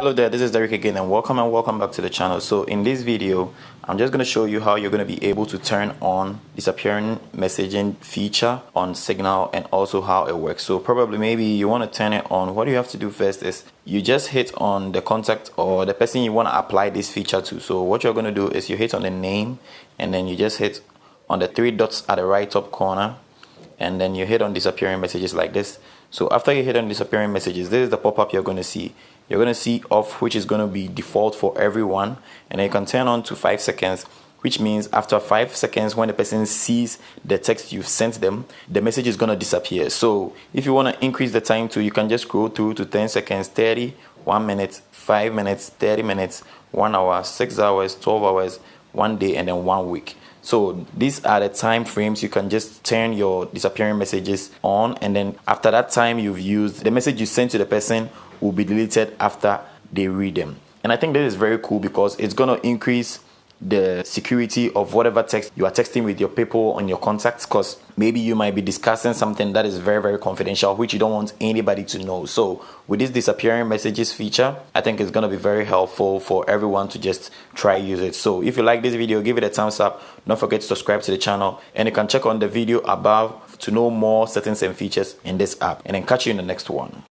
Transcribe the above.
Hello there, this is Derek again and welcome back to the channel. So in this video, I'm just going to show you how you're going to be able to turn on disappearing messaging feature on Signal and also how it works. So probably maybe you want to turn it on. What you have to do first is you just hit on the contact or the person you want to apply this feature to. So what you're going to do is you hit on the name and then you just hit on the three dots at the right top corner and then you hit on disappearing messages like this. So after you hit on disappearing messages, this is the pop-up you're going to see. You're going to see off, which is going to be default for everyone, and then you can turn on to 5 seconds, which means after 5 seconds when the person sees the text you've sent them, the message is going to disappear. So if you want to increase the time to, you can just scroll through to 10 seconds, 30, 1 minute, 5 minutes, 30 minutes, 1 hour, 6 hours, 12 hours, 1 day, and then 1 week. So these are the time frames you can just turn your disappearing messages on, and then after that time you've used, the message you sent to the person will be deleted after they read them. And I think this is very cool because it's going to increase the security of whatever text you are texting with your people on your contacts, because maybe you might be discussing something that is very confidential, which you don't want anybody to know. So with this disappearing messages feature, I think it's going to be very helpful for everyone to just try use it. So if you like this video, give it a thumbs up. Don't forget to subscribe to the channel, and you can check on the video above to know more settings and features in this app, and then catch you in the next one.